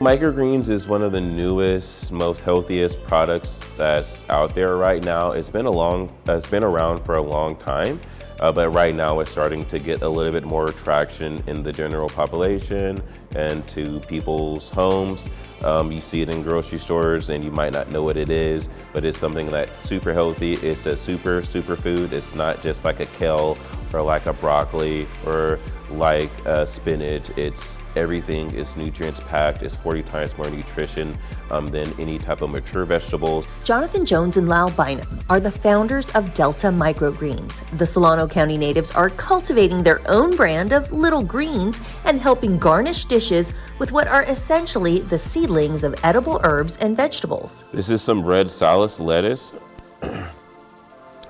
Microgreens is one of the newest, most healthiest products that's out there right now. It's been around for a long time, but right now it's starting to get a little bit more traction in the general population and to people's homes. You see it in grocery stores and you might not know what it is, but it's something that's super healthy. It's a super food. It's not just like a kale or like a broccoli or like spinach. It's everything. It's nutrients packed. It's 40 times more nutrition than any type of mature vegetables. Jonathan Jones and Lal Bynum are the founders of Delta Microgreens. The Solano County natives are cultivating their own brand of little greens and helping garnish dishes with what are essentially the seedlings of edible herbs and vegetables. This is some red salad lettuce.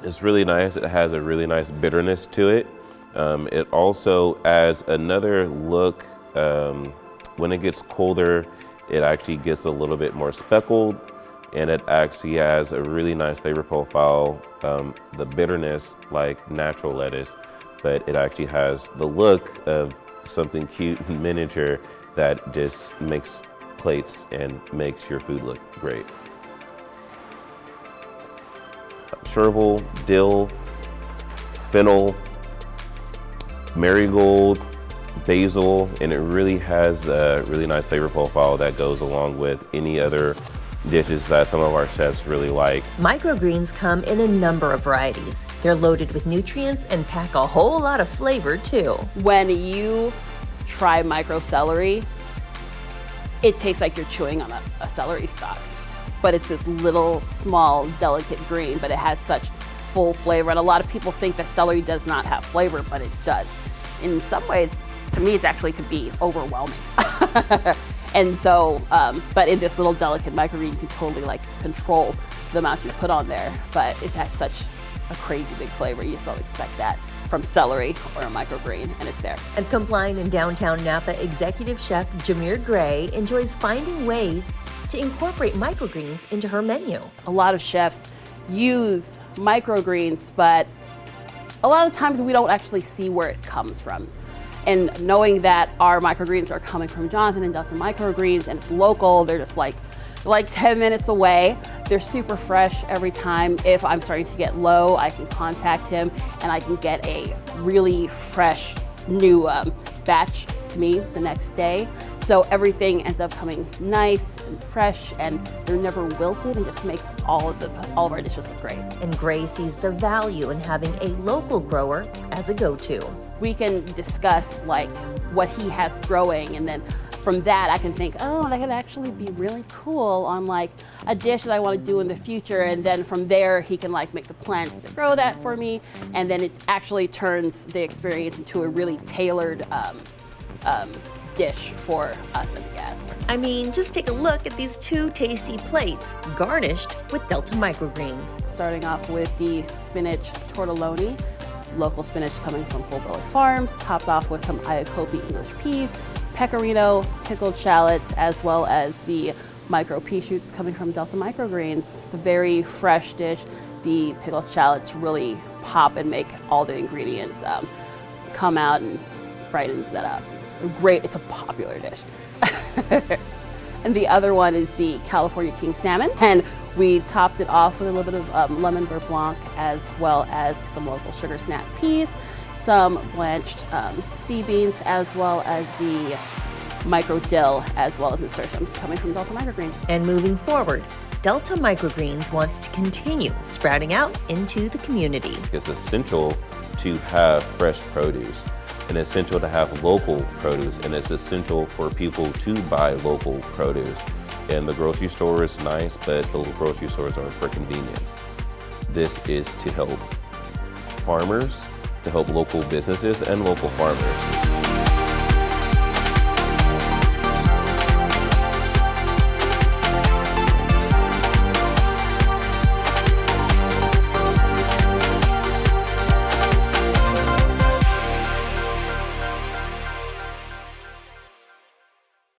It's really nice. It has a really nice bitterness to it. It also adds another look. When it gets colder, it actually gets a little bit more speckled, and it actually has a really nice flavor profile. The bitterness like natural lettuce, but it actually has the look of something cute and miniature that just makes plates and makes your food look great. Chervil, dill, fennel, marigold, basil, and it really has a really nice flavor profile that goes along with any other dishes that some of our chefs really like. Microgreens come in a number of varieties. They're loaded with nutrients and pack a whole lot of flavor too. When you try micro celery, it tastes like you're chewing on a celery stalk, but it's this little, small, delicate green, but it has such full flavor. And a lot of people think that celery does not have flavor, but it does. In some ways, to me, it actually could be overwhelming. And so, but in this little delicate microgreen, you can totally like control the amount you put on there, but it has such a crazy big flavor. You just don't expect that from celery or a microgreen, and it's there. At Compline in downtown Napa, executive chef Jameer Gray enjoys finding ways to incorporate microgreens into her menu. A lot of chefs use microgreens, but a lot of times we don't actually see where it comes from. And knowing that our microgreens are coming from Jonathan and Delta Microgreens and it's local, they're just like 10 minutes away. They're super fresh every time. If I'm starting to get low, I can contact him and I can get a really fresh new batch to me the next day. So everything ends up coming nice and fresh, and they're never wilted, and just makes all of our dishes look great. And Gray sees the value in having a local grower as a go-to. We can discuss like what he has growing, and then from that I can think, oh, that could actually be really cool on like a dish that I want to do in the future. And then from there he can like make the plans to grow that for me, and then it actually turns the experience into a really tailored dish for us and the guests. I mean, just take a look at these two tasty plates, garnished with Delta Microgreens. Starting off with the spinach tortelloni, local spinach coming from Full Belly Farms, topped off with some Iacopi English peas, pecorino, pickled shallots, as well as the micro pea shoots coming from Delta Microgreens. It's a very fresh dish. The pickled shallots really pop and make all the ingredients come out and brightens that up. It's a popular dish. And the other one is the California King salmon, and we topped it off with a little bit of lemon beurre blanc, as well as some local sugar snap peas, some blanched sea beans, as well as the micro dill, as well as nasturtiums coming from Delta Microgreens. And moving forward, Delta Microgreens wants to continue sprouting out into the community. It's essential to have fresh produce, and essential to have local produce, and it's essential for people to buy local produce. And the grocery store is nice, but the grocery stores are for convenience. This is to help farmers, to help local businesses and local farmers.